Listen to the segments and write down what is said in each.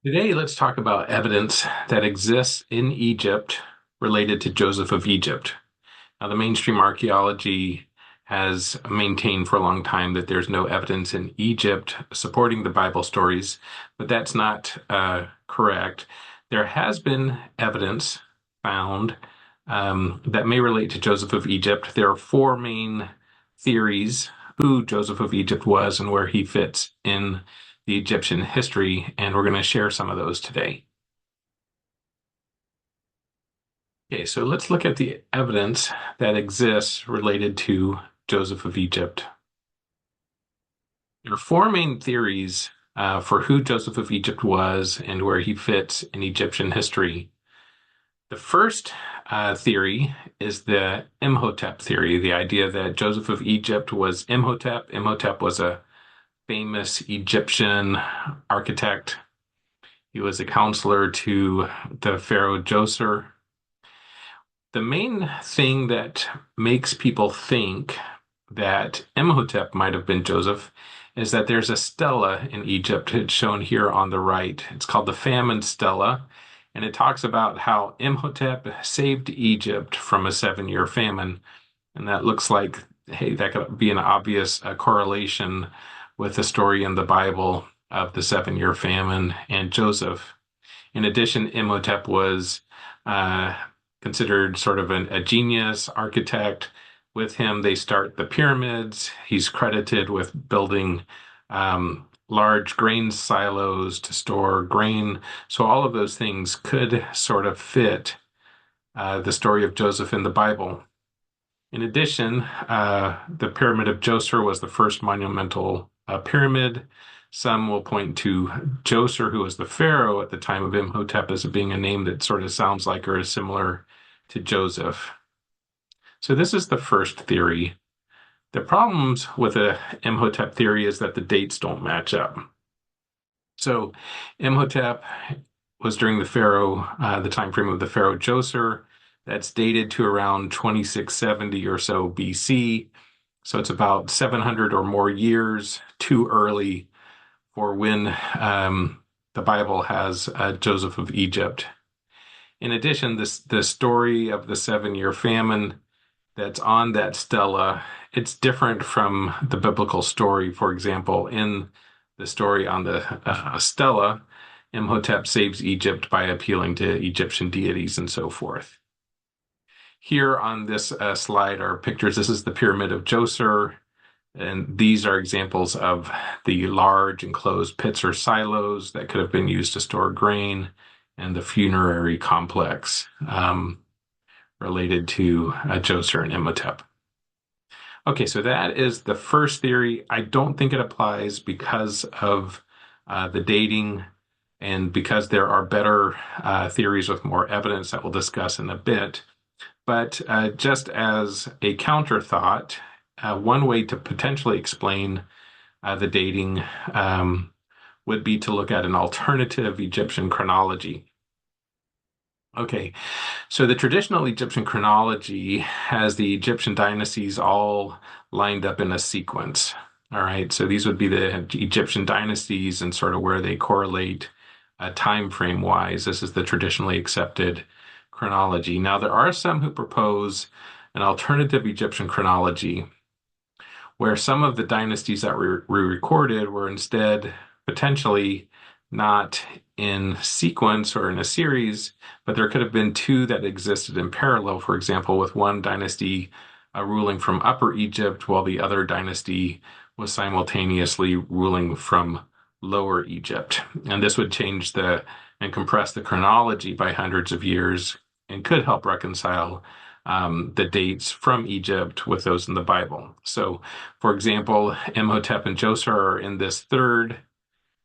Today, let's talk about evidence that exists in Egypt related to Joseph of Egypt. Now, the mainstream archaeology has maintained for a long time that there's no evidence in Egypt supporting the Bible stories, but that's not correct. There has been evidence found that may relate to Joseph of Egypt. There are four main theories who Joseph of Egypt was and where he fits in the Egyptian history, and we're going to share some of those today. Okay, so let's look at the evidence that exists related to Joseph of Egypt. There are four main theories for who Joseph of Egypt was and where he fits in Egyptian history. The first theory is the Imhotep theory, the idea that Joseph of Egypt was Imhotep. Imhotep was a famous Egyptian architect. He was a counselor to the pharaoh Djoser. The main thing that makes people think that Imhotep might have been Joseph is that there's a stela in Egypt. It's shown here on the right. It's called the Famine Stela, and it talks about how Imhotep saved Egypt from a 7-year famine. And that looks like, hey, that could be an obvious correlation with the story in the Bible of the 7-year famine and Joseph. In addition, Imhotep was uh, considered sort of a genius architect. With him, they start the pyramids. He's credited with building large grain silos to store grain. So all of those things could sort of fit the story of Joseph in the Bible. In addition, the Pyramid of Djoser was the first monumental pyramid. Some will point to Djoser, who was the pharaoh at the time of Imhotep, as being a name that sort of sounds like or is similar to Joseph. So this is the first theory. The problems with the Imhotep theory is that the dates don't match up. So Imhotep was during the time frame of the pharaoh Djoser. That's dated to around 2670 or so BC. So it's about 700 or more years too early for when the Bible has Joseph of Egypt. In addition, the story of the 7-year famine that's on that stela, it's different from the biblical story. For example, in the story on the stela, Imhotep saves Egypt by appealing to Egyptian deities and so forth. Here on this slide are pictures. This is the Pyramid of Djoser, and these are examples of the large enclosed pits or silos that could have been used to store grain, and the funerary complex related to Djoser and Imhotep. Okay, so that is the first theory. I don't think it applies because of the dating and because there are better theories with more evidence that we'll discuss in a bit. But just as a counter thought, one way to potentially explain the dating would be to look at an alternative Egyptian chronology. Okay, so the traditional Egyptian chronology has the Egyptian dynasties all lined up in a sequence. All right, so these would be the Egyptian dynasties and sort of where they correlate time frame wise. This is the traditionally accepted chronology. Now, there are some who propose an alternative Egyptian chronology where some of the dynasties that were recorded were instead potentially not in sequence or in a series, but there could have been two that existed in parallel, for example, with one dynasty ruling from Upper Egypt while the other dynasty was simultaneously ruling from Lower Egypt. And this would change and compress the chronology by hundreds of years and could help reconcile the dates from Egypt with those in the Bible. So, for example, Imhotep and Djoser are in this third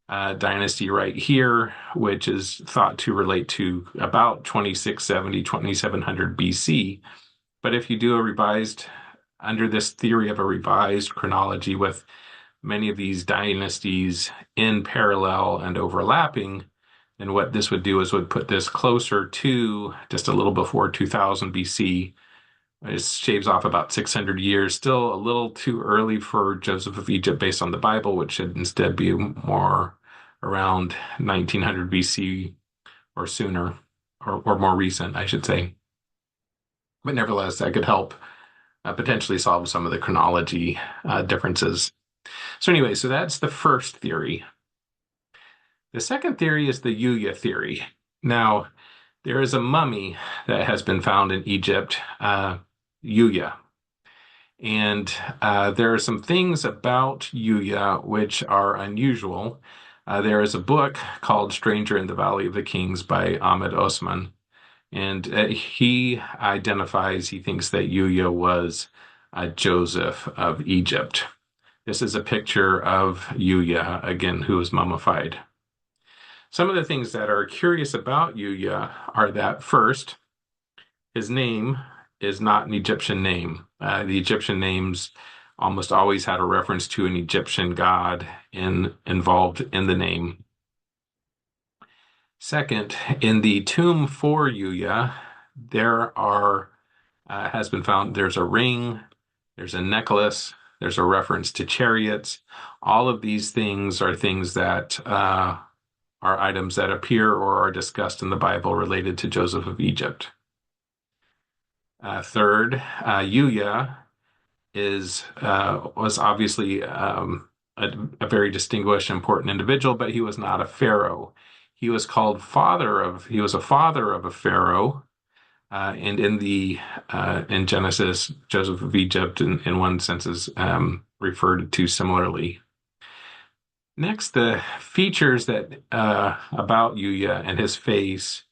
dynasty right here, which is thought to relate to about 2670, 2700 BC. But if you do under this theory of a revised chronology with many of these dynasties in parallel and overlapping, then what this would do is would put this closer to just a little before 2000 BC. It shaves off about 600 years. Still a little too early for Joseph of Egypt based on the Bible, which should instead be more around 1900 BC or sooner, or more recent, I should say. But nevertheless, that could help potentially solve some of the chronology differences. So anyway, so that's the first theory. The second theory is the Yuya theory. Now, there is a mummy that has been found in Egypt, Yuya. And there are some things about Yuya which are unusual. There is a book called Stranger in the Valley of the Kings by Ahmed Osman. And he identifies, he thinks that Yuya was Joseph of Egypt. This is a picture of Yuya, again, who is mummified. Some of the things that are curious about Yuya are that first, his name is not an Egyptian name. The Egyptian names almost always had a reference to an Egyptian god involved in the name. Second, in the tomb for Yuya, there are has been found there's a ring, there's a necklace, there's a reference to chariots. All of these things are things that are items that appear or are discussed in the Bible related to Joseph of Egypt. Third, Yuya was obviously a very distinguished, important individual, but he was not a pharaoh. He was called he was a father of a pharaoh, and in Genesis, Joseph of Egypt, in one sense, is referred to similarly. Next, the features that about Yuya and his face.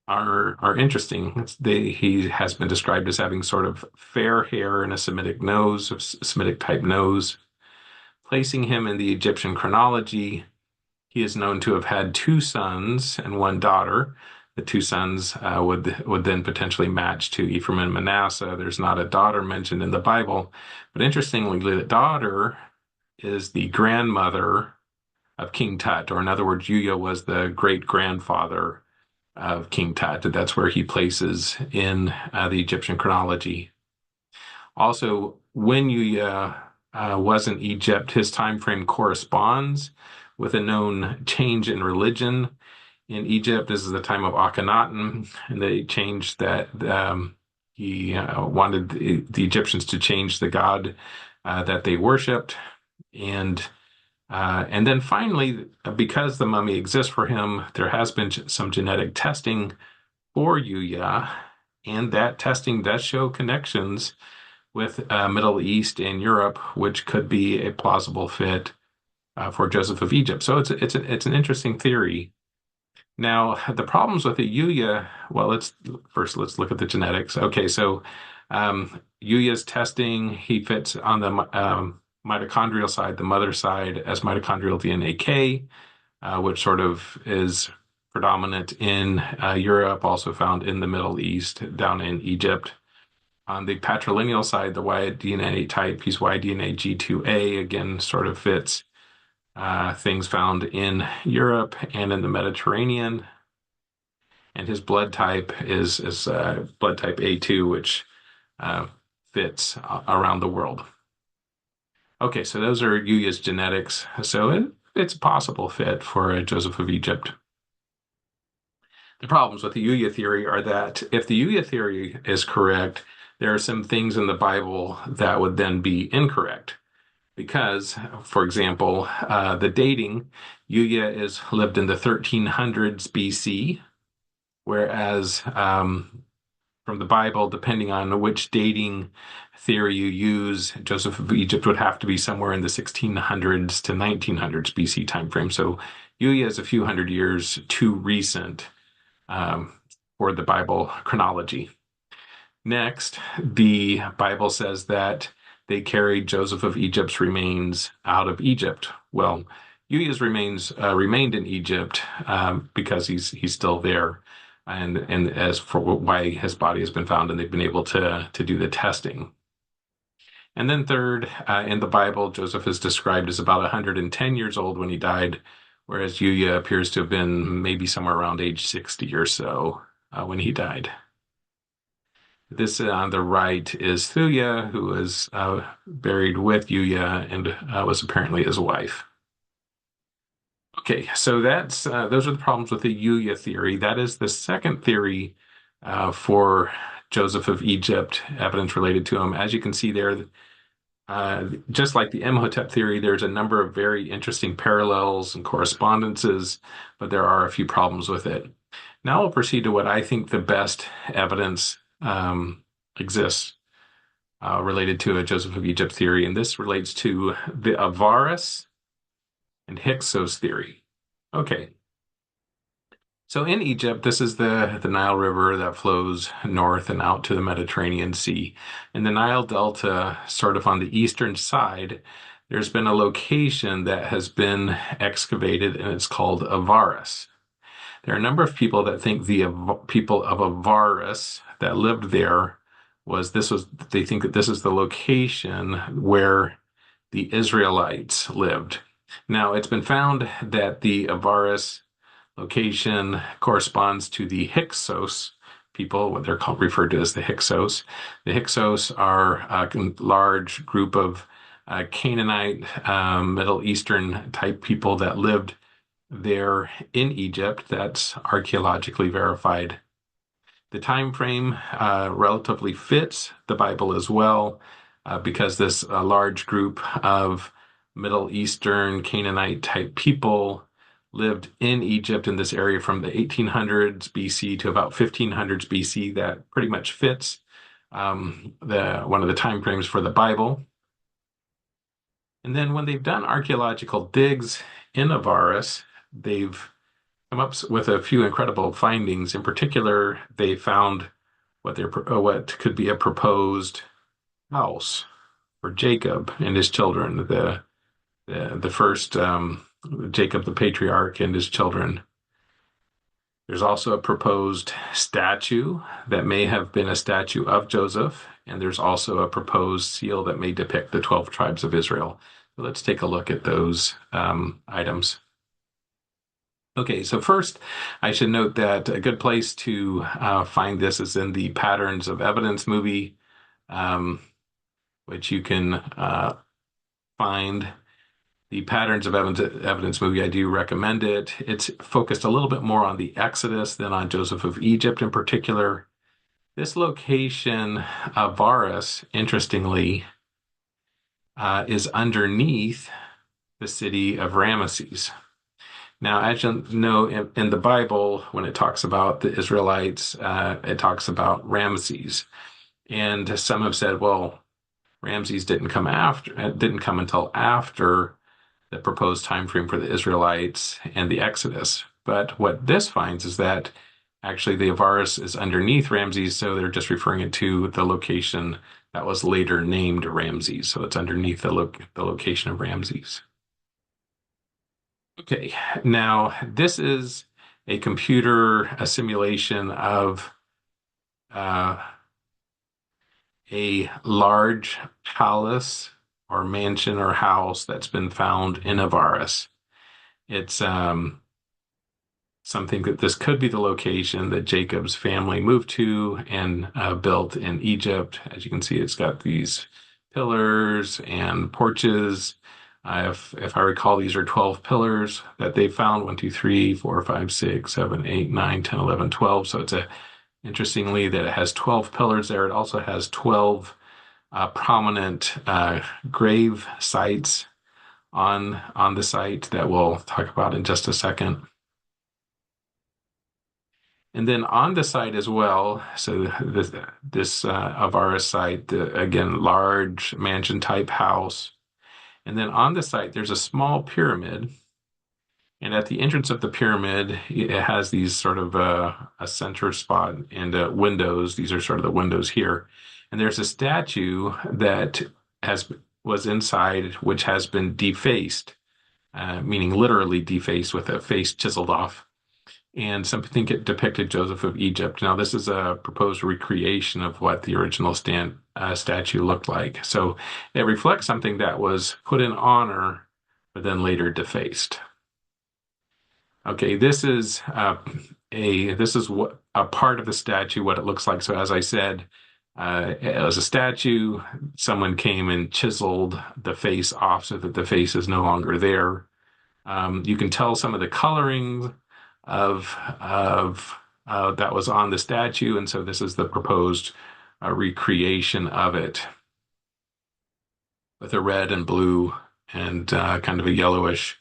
Are interesting. He has been described as having sort of fair hair and a Semitic nose, a Semitic type nose. Placing him in the Egyptian chronology, he is known to have had two sons and one daughter. The two sons would then potentially match to Ephraim and Manasseh. There's not a daughter mentioned in the Bible, but interestingly, the daughter is the grandmother of King Tut, or in other words, Yuya was the great grandfather of King Tut. That's where he places in the Egyptian chronology. Also, when Yuya was in Egypt, his time frame corresponds with a known change in religion in Egypt. This is the time of Akhenaten, and they changed that. He wanted the Egyptians to change the god that they worshipped, and then finally, because the mummy exists for him, there has been some genetic testing for Yuya, and that testing does show connections with Middle East and Europe, which could be a plausible fit for Joseph of Egypt. So it's an interesting theory. Now, the problems with the Yuya, well, let's look at the genetics. Okay, so Yuya's testing, he fits on the mitochondrial side, the mother side, as mitochondrial DNA K, which sort of is predominant in Europe, also found in the Middle East, down in Egypt. On the patrilineal side, the Y DNA type, he's Y DNA G2A, again, sort of fits things found in Europe and in the Mediterranean. And his blood type is blood type A2, which fits around the world. Okay, so those are Yuya's genetics. So it's a possible fit for Joseph of Egypt. The problems with the Yuya theory are that if the Yuya theory is correct, there are some things in the Bible that would then be incorrect. Because, for example, the dating, Yuya is lived in the 1300s BC, whereas from the Bible, depending on which dating theory you use, Joseph of Egypt would have to be somewhere in the 1600s to 1900s BC timeframe. So Yuya is a few hundred years too recent for the Bible chronology. Next, the Bible says that they carried Joseph of Egypt's remains out of Egypt. Well, Yuya's remains remained in Egypt because he's still there, and as for why his body has been found, and they've been able to do the testing. And then third, in the Bible, Joseph is described as about 110 years old when he died, whereas Yuya appears to have been maybe somewhere around age 60 or so when he died. This on the right is Thuya, who was buried with Yuya and was apparently his wife. Okay, so that's those are the problems with the Yuya theory. That is the second theory for Joseph of Egypt, evidence related to him. As you can see there, just like the Imhotep theory, there's a number of very interesting parallels and correspondences, but there are a few problems with it. Now I'll proceed to what I think the best evidence exists related to a Joseph of Egypt theory, and this relates to the Avaris and Hyksos theory. Okay, so in Egypt, this is the Nile River that flows north and out to the Mediterranean Sea. In the Nile Delta, sort of on the eastern side, there's been a location that has been excavated, and it's called Avaris. There are a number of people that think the people of Avaris that lived there they think that this is the location where the Israelites lived. Now, it's been found that the Avaris location corresponds to the Hyksos people, what they're called, referred to as the Hyksos. The Hyksos are a large group of Canaanite, Middle Eastern type people that lived there in Egypt. That's archaeologically verified. The time frame relatively fits the Bible as well, because this large group of Middle Eastern Canaanite type people lived in Egypt in this area from the 1800s BC to about 1500s BC. That pretty much fits the one of the time frames for the Bible. And then when they've done archaeological digs in Avaris, they've come up with a few incredible findings. In particular, they found what could be a proposed house for Jacob and his children, the first Jacob the patriarch and his children. There's also a proposed statue that may have been a statue of Joseph, and there's also a proposed seal that may depict the 12 tribes of Israel. So let's take a look at those items. Okay, so first, I should note that a good place to find this is in the Patterns of Evidence movie, which you can find. The Patterns of Evidence movie, I do recommend it. It's focused a little bit more on the Exodus than on Joseph of Egypt in particular. This location, Avaris, interestingly, is underneath the city of Ramesses. Now, as you know, in the Bible, when it talks about the Israelites, it talks about Ramesses. And some have said, well, Ramses didn't come until after the proposed time frame for the Israelites and the Exodus. But what this finds is that actually the Avaris is underneath Ramses, so they're just referring it to the location that was later named Ramses. So it's underneath the location of Ramses. Okay, now this is a simulation of a large palace or mansion or house that's been found in Avaris. It's something that this could be the location that Jacob's family moved to and built in Egypt. As you can see, it's got these pillars and porches. If I recall, these are 12 pillars that they found: 1, 2, 3, 4, 5, 6, 7, 8, 9, 10, 11, 12. So it's interestingly that it has 12 pillars there. It also has 12 prominent grave sites on the site that we'll talk about in just a second. And then on the site as well, so this Avaris site, again, large mansion type house. And then on the site, there's a small pyramid. And at the entrance of the pyramid, it has these sort of a center spot and windows. These are sort of the windows here. And there's a statue that was inside, which has been defaced, meaning literally defaced with a face chiseled off. And some think it depicted Joseph of Egypt. Now, this is a proposed recreation of what the original statue looked like. So it reflects something that was put in honor, but then later defaced. Okay, this is what a part of the statue, what it looks like. So as I said, it was a statue. Someone came and chiseled the face off so that the face is no longer there. You can tell some of the coloring of that was on the statue, and so this is the proposed recreation of it with a red and blue and kind of a yellowish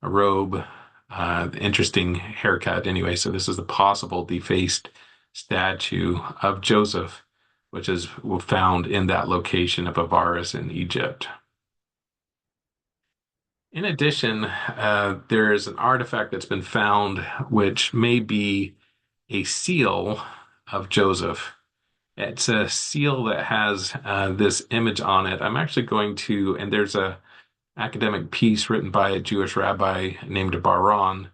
robe. Interesting haircut, anyway. So this is the possible defaced statue of Joseph, which is found in that location of Avaris in Egypt. In addition, there is an artifact that's been found which may be a seal of Joseph. It's a seal that has this image on it. I'm actually going to, and there's a academic piece written by a Jewish rabbi named Baron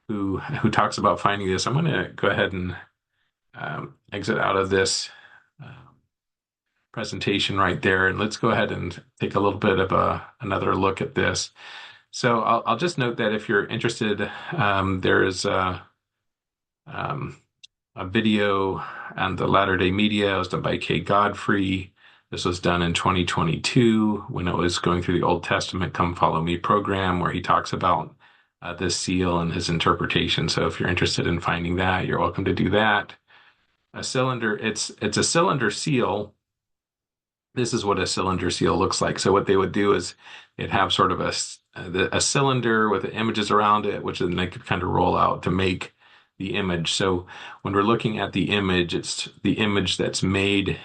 who talks about finding this. I'm going to go ahead and exit out of this uh, presentation right there, and let's go ahead and take a little bit of another look at this. So I'll just note that if you're interested, there is um, a video on the Latter-day Media. It was done by Kay Godfrey. This was done in 2022 when it was going through the Old Testament Come Follow Me program, where he talks about this seal and his interpretation. So if you're interested in finding that, you're welcome to do that. A cylinder, it's a cylinder seal. This is what a cylinder seal looks like. So what they would do is they'd have sort of a cylinder with the images around it, which then they could kind of roll out to make the image. So when we're looking at the image, it's the image that's made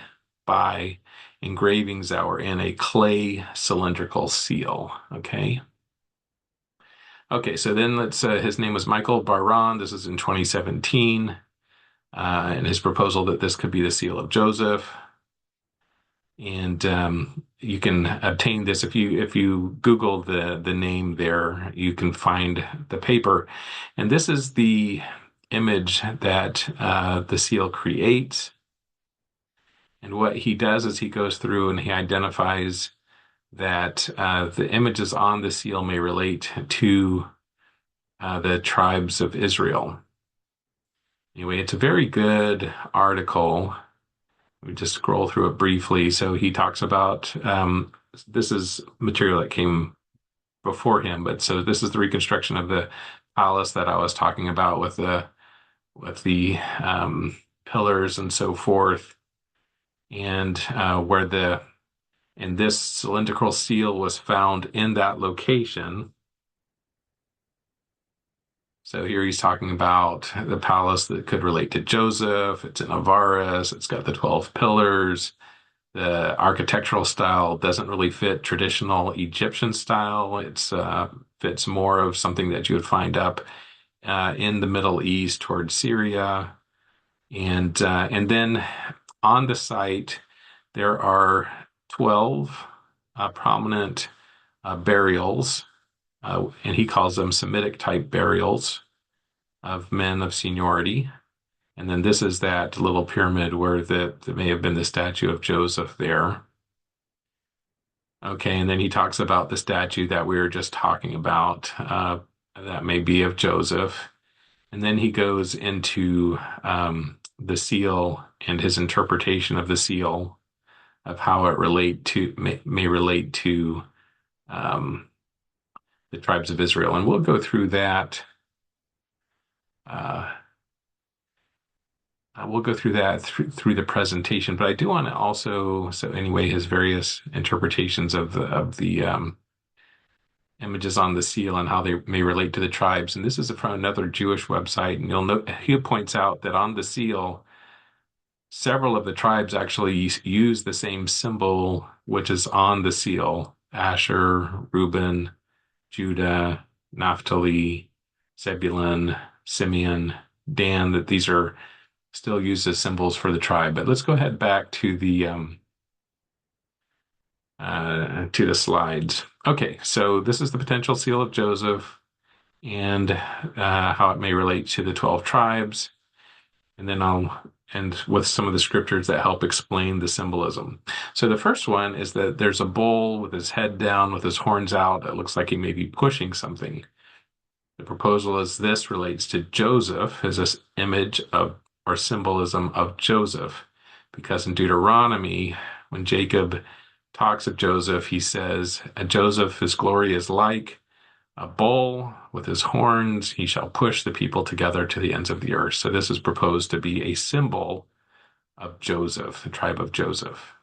by engravings that were in a clay cylindrical seal. Okay. Okay, so then his name was Michael Baron. This is in 2017. And his proposal that this could be the seal of Joseph. And you can obtain this if you Google the name there, you can find the paper. And this is the image that the seal creates. And what he does is he goes through and he identifies that the images on the seal may relate to the tribes of Israel. Anyway, it's a very good article. Let me just scroll through it briefly. So he talks about this is material that came before him, but so this is the reconstruction of the palace that I was talking about with the pillars and so forth, and and this cylindrical seal was found in that location. So here he's talking about the palace that could relate to Joseph. It's in Avaris. It's got the 12 pillars. The architectural style doesn't really fit traditional Egyptian style. It's fits more of something that you would find up in the Middle East towards Syria. And then on the site, there are 12 prominent burials, and he calls them Semitic type burials of men of seniority. And then this is that little pyramid where that may have been the statue of Joseph there. Okay, and then he talks about the statue that we were just talking about, that may be of Joseph. And then he goes into the seal and his interpretation of the seal, of how it may relate to the tribes of Israel. And we'll go through that. Uh, we'll go through that through the presentation, but I do want to also, so anyway, his various interpretations of the images on the seal and how they may relate to the tribes. And this is from another Jewish website, and you'll note he points out that on the seal, several of the tribes actually use the same symbol which is on the seal: Asher, Reuben, Judah, Naphtali, Zebulun, Simeon, Dan, that these are still used as symbols for the tribe. But let's go ahead back to the slides. Okay, so this is the potential seal of Joseph and how it may relate to the 12 tribes. And then I'll end with some of the scriptures that help explain the symbolism. So the first one is that there's a bull with his head down, with his horns out. It looks like he may be pushing something. The proposal is this relates to Joseph as this image of or symbolism of Joseph, because in Deuteronomy, when Jacob talks of Joseph, he says, Joseph, his glory is like a bull with his horns. He shall push the people together to the ends of the earth. So this is proposed to be a symbol of Joseph, the tribe of Joseph.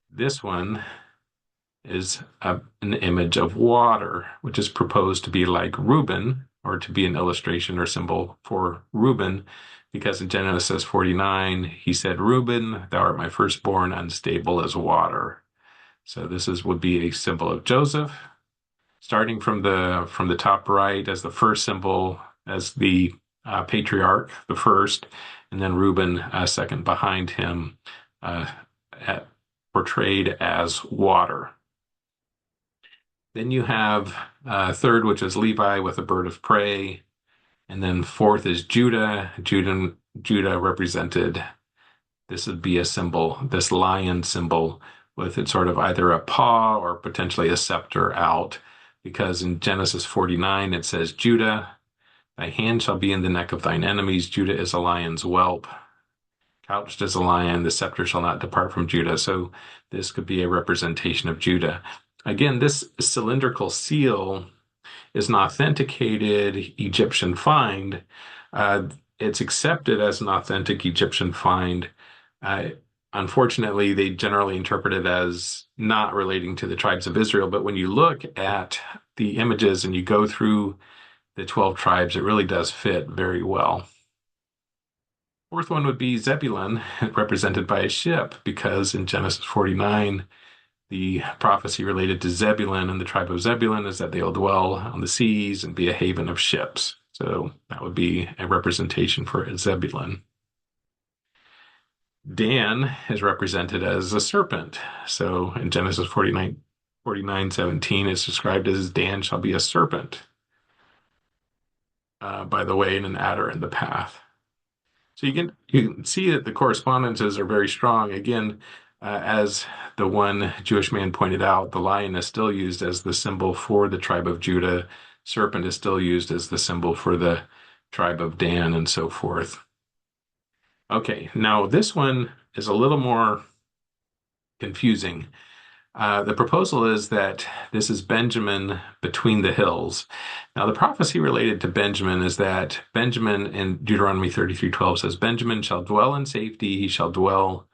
This one is an image of water, which is proposed to be like Reuben, or to be an illustration or symbol for Reuben, because in Genesis 49, he said, Reuben, thou art my firstborn, unstable as water. So this would be a symbol of Joseph, starting from the top right as the first symbol, as the patriarch, the first, and then Reuben second behind him, uh, portrayed as water. Then you have third, which is Levi with a bird of prey. And then fourth is Judah. Judah represented, this would be a symbol, this lion symbol, with it sort of either a paw or potentially a scepter out. Because in Genesis 49, it says, Judah, thy hand shall be in the neck of thine enemies. Judah is a lion's whelp. Couched as a lion, the scepter shall not depart from Judah. So this could be a representation of Judah. Again, this cylindrical seal is an authenticated Egyptian find. It's accepted as an authentic Egyptian find. Unfortunately, they generally interpret it as not relating to the tribes of Israel. But when you look at the images and you go through the 12 tribes, it really does fit very well. Fourth one would be Zebulun, represented by a ship, because in Genesis 49, the prophecy related to Zebulun and the tribe of Zebulun is that they'll dwell on the seas and be a haven of ships. So that would be a representation for Zebulun. Dan is represented as a serpent. So in Genesis 49:17, it's described as Dan shall be a serpent. By the way, and an adder in the path. So you can see that the correspondences are very strong. Again, as the one Jewish man pointed out, the lion is still used as the symbol for the tribe of Judah. Serpent is still used as the symbol for the tribe of Dan, and so forth. Okay, now this one is a little more confusing. The proposal is that this is Benjamin between the hills. Now, the prophecy related to Benjamin is that Benjamin in Deuteronomy 33:12 says, Benjamin shall dwell in safety, he shall dwell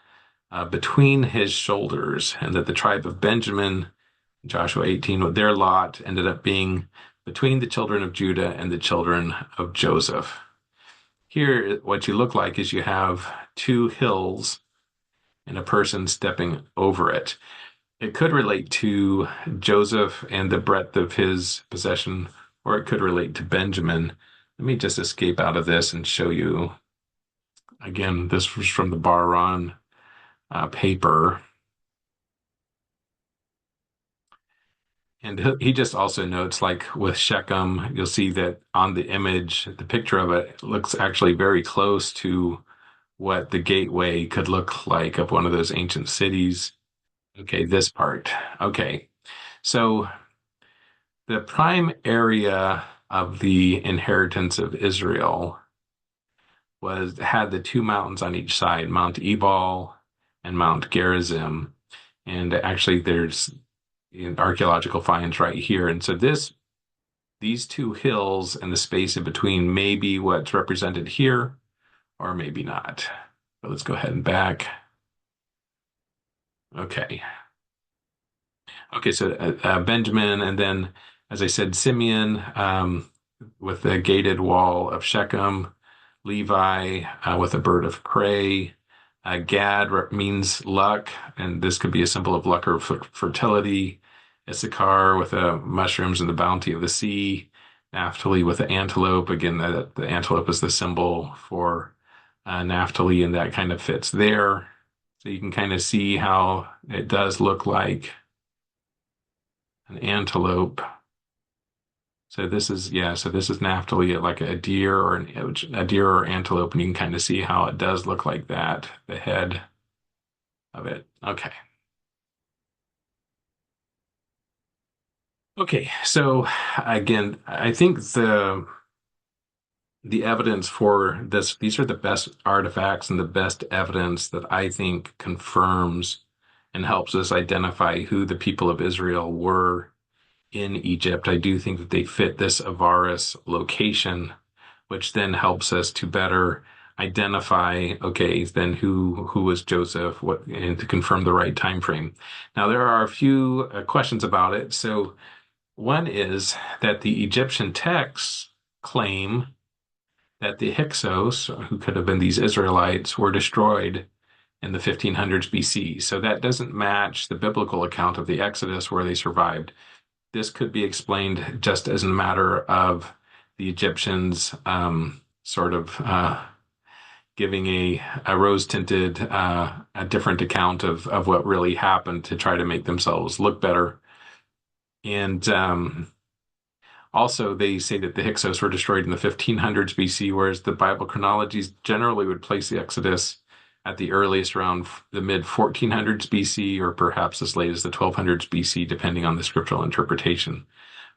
between his shoulders, and that the tribe of Benjamin, Joshua 18, their lot ended up being between the children of Judah and the children of Joseph. Here, what you look like is you have two hills and a person stepping over it. It could relate to Joseph and the breadth of his possession, or it could relate to Benjamin. Let me just escape out of this and show you. Again, this was from the Bar-On paper. And he just also notes, like with Shechem, you'll see that on the image, the picture of it looks actually very close to what the gateway could look like of one of those ancient cities. Okay, this part. Okay, so the prime area of the inheritance of Israel had the two mountains on each side, Mount Ebal and Mount Gerizim. And actually, there's archaeological finds right here. And so these two hills and the space in between may be what's represented here, or maybe not. But let's go ahead and back. Okay. Okay, so Benjamin, and then, as I said, Simeon with the gated wall of Shechem, Levi with a bird of prey. Gad means luck, and this could be a symbol of luck or fertility. Issachar with the mushrooms and the bounty of the sea. Naphtali with the antelope. Again, the antelope is the symbol for Naphtali, and that kind of fits there. So you can kind of see how it does look like an antelope. So this is Naphtali, like a deer or antelope, and you can kind of see how it does look like that, the head of it. Okay. Okay, so again, I think the evidence for this, these are the best artifacts and the best evidence that I think confirms and helps us identify who the people of Israel were in Egypt. I do think that they fit this Avaris location, which then helps us to better identify, okay, then who was Joseph, what, and to confirm the right time frame. Now there are a few questions about it. So one is that the Egyptian texts claim that the Hyksos, who could have been these Israelites, were destroyed in the 1500s BC. So that doesn't match the biblical account of the Exodus where they survived. This could be explained just as a matter of the Egyptians sort of giving a rose-tinted, a different account of what really happened to try to make themselves look better. And also, they say that the Hyksos were destroyed in the 1500s BC, whereas the Bible chronologies generally would place the Exodus at the earliest around the mid 1400s BC, or perhaps as late as the 1200s BC, depending on the scriptural interpretation.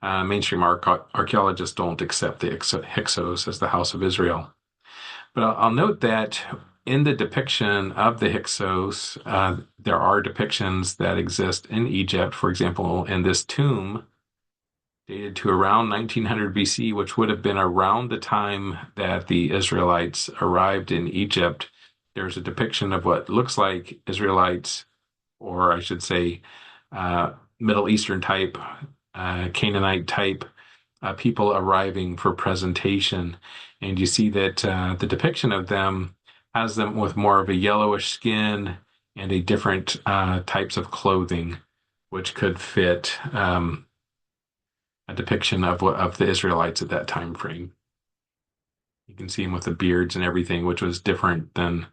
Mainstream archaeologists don't accept the Hyksos as the house of Israel. But I'll note that in the depiction of the Hyksos, there are depictions that exist in Egypt. For example, in this tomb dated to around 1900 BC, which would have been around the time that the Israelites arrived in Egypt. There's a depiction of what looks like Israelites, or I should say, Middle Eastern type, Canaanite type people arriving for presentation. And you see that the depiction of them has them with more of a yellowish skin and a different types of clothing, which could fit a depiction of the Israelites at that time frame. You can see them with the beards and everything, which was different than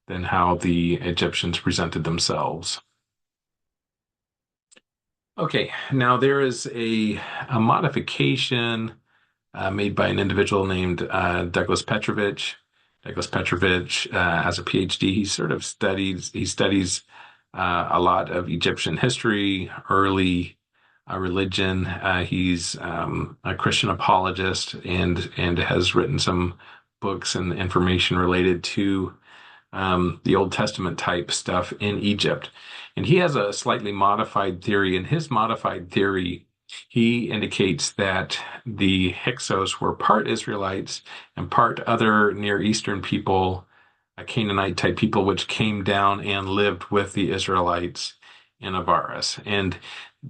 how the Egyptians presented themselves. Okay, now there is a modification made by an individual named Douglas Petrovich. Douglas Petrovich has a PhD. He studies a lot of Egyptian history, early religion. He's a Christian apologist and has written some books and information related to the Old Testament type stuff in Egypt. And he has a slightly modified theory. In his modified theory, he indicates that the Hyksos were part Israelites and part other Near Eastern people, Canaanite type people, which came down and lived with the Israelites in Avaris. And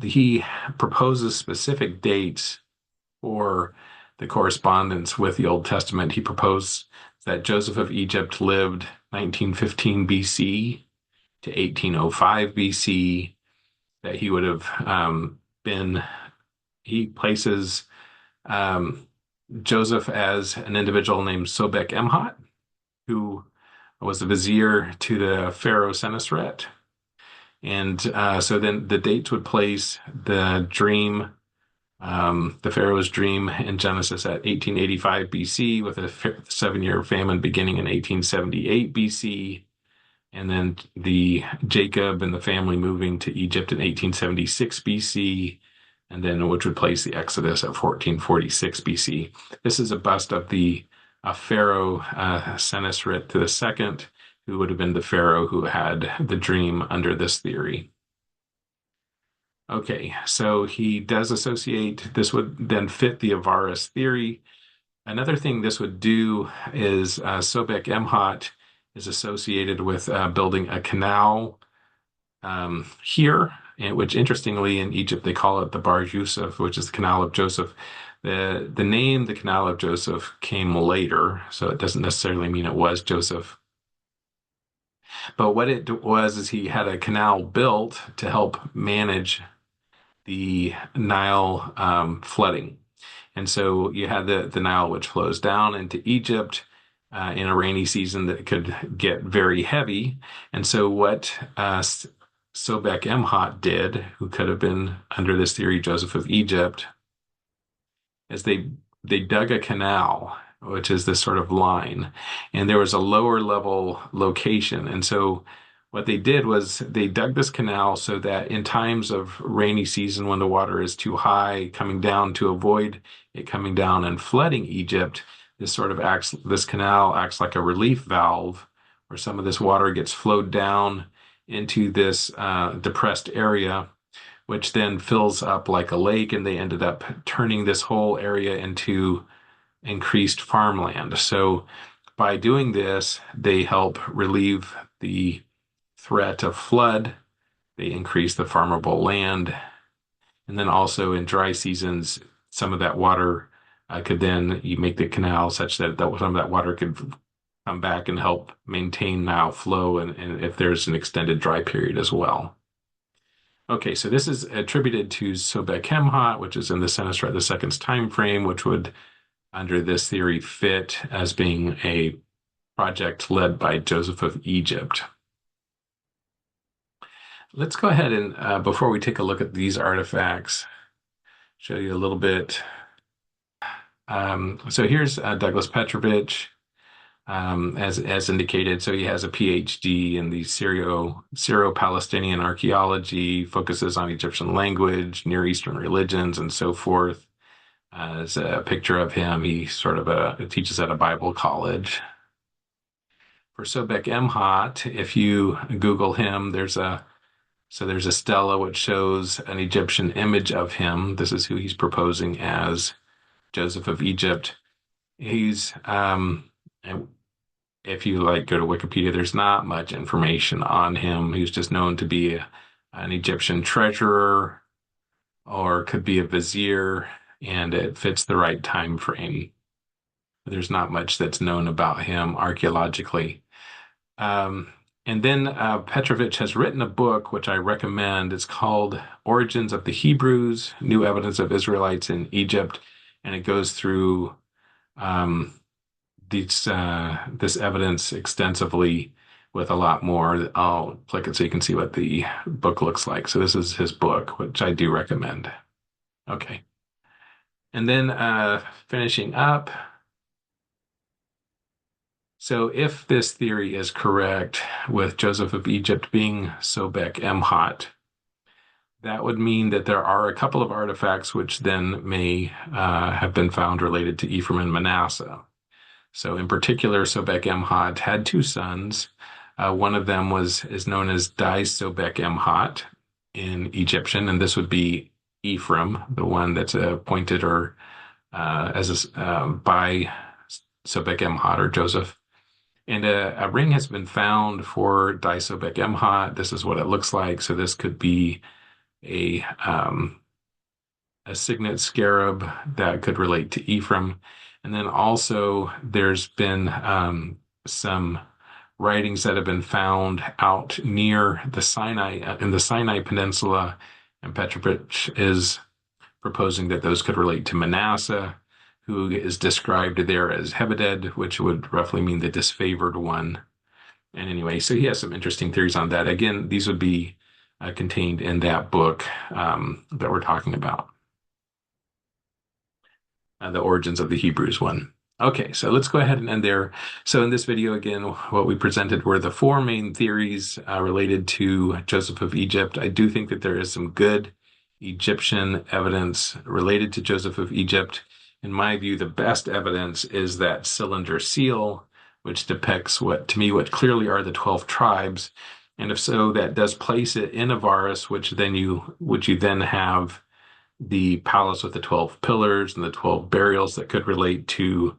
he proposes specific dates for the correspondence with the Old Testament. He proposed that Joseph of Egypt lived 1915 BC to 1805 BC, that he would have he places Joseph as an individual named Sobekemhat, who was the vizier to the Pharaoh Senusret. And so then the dates would place the dream, the Pharaoh's dream in Genesis at 1885 BC, with a 7-year famine beginning in 1878 BC. And then the Jacob and the family moving to Egypt in 1876 BC, and then which would place the Exodus at 1446 BC. This is a bust of the Pharaoh Senusret II, who would have been the Pharaoh who had the dream under this theory. Okay, so he does associate, this would then fit the Avaris theory. Another thing this would do is Sobekemhat is associated with building a canal here, which interestingly in Egypt they call it the Bar Yusuf, which is the Canal of Joseph. The name the Canal of Joseph came later, so it doesn't necessarily mean it was Joseph. But what it was is he had a canal built to help manage the Nile flooding. And so you had the Nile, which flows down into Egypt in a rainy season that could get very heavy. And so what Sobekemhat did, who could have been under this theory Joseph of Egypt, is they dug a canal, which is this sort of line, and there was a lower level location. And so what they did was they dug this canal so that in times of rainy season, when the water is too high coming down, to avoid it coming down and flooding Egypt, this canal acts like a relief valve where some of this water gets flowed down into this depressed area, which then fills up like a lake, and they ended up turning this whole area into increased farmland. So by doing this, they help relieve the threat of flood. They increase the farmable land. And then also in dry seasons, some of that water could then you make the canal such that some of that water could come back and help maintain Nile flow and if there's an extended dry period as well. Okay, so this is attributed to Sobekemhat, which is in the Senusret II's time frame, which would, under this theory, fit as being a project led by Joseph of Egypt. Let's go ahead and, before we take a look at these artifacts, show you a little bit. So here's Douglas Petrovich, as indicated. So he has a PhD in the Syro-Palestinian archaeology, focuses on Egyptian language, Near Eastern religions, and so forth. There's a picture of him. He sort of teaches at a Bible college. For Sobekemhat, if you Google him, there's a stela which shows an Egyptian image of him. This is who he's proposing as Joseph of Egypt. He's if you go to Wikipedia, there's not much information on him. He's just known to be an Egyptian treasurer or could be a vizier, and it fits the right time frame. There's not much that's known about him archaeologically. And then Petrovich has written a book, which I recommend. It's called Origins of the Hebrews, New Evidence of Israelites in Egypt. And it goes through this evidence extensively with a lot more. I'll click it so you can see what the book looks like. So this is his book, which I do recommend. Okay. And then finishing up. So if this theory is correct, with Joseph of Egypt being Sobekemhat, that would mean that there are a couple of artifacts which then may have been found related to Ephraim and Manasseh. So in particular, Sobekemhat had two sons. One of them is known as Sobekemhat in Egyptian, and this would be Ephraim, the one that's appointed or by Sobekemhat or Joseph. And a ring has been found for Sobekemhat. This is what it looks like. So this could be a signet scarab that could relate to Ephraim. And then also there's been some writings that have been found out near the Sinai, in the Sinai Peninsula, and Petrovich is proposing that those could relate to Manasseh, who is described there as Hebeded, which would roughly mean the disfavored one. And anyway, so he has some interesting theories on that. Again, these would be contained in that book that we're talking about. The Origins of the Hebrews one. Okay, so let's go ahead and end there. So in this video, again, what we presented were the four main theories related to Joseph of Egypt. I do think that there is some good Egyptian evidence related to Joseph of Egypt. In my view, the best evidence is that cylinder seal, which depicts what clearly are the 12 tribes. And if so, that does place it in Avaris, which you then have the palace with the 12 pillars and the 12 burials that could relate to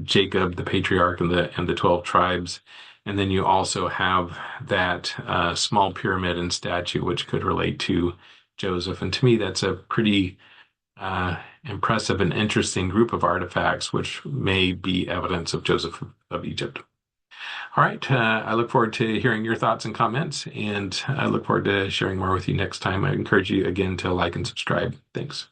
Jacob, the patriarch, and the 12 tribes. And then you also have that small pyramid and statue, which could relate to Joseph. And to me, that's a pretty impressive and interesting group of artifacts, which may be evidence of Joseph of Egypt. All right, I look forward to hearing your thoughts and comments, and I look forward to sharing more with you next time. I encourage you again to like and subscribe. Thanks.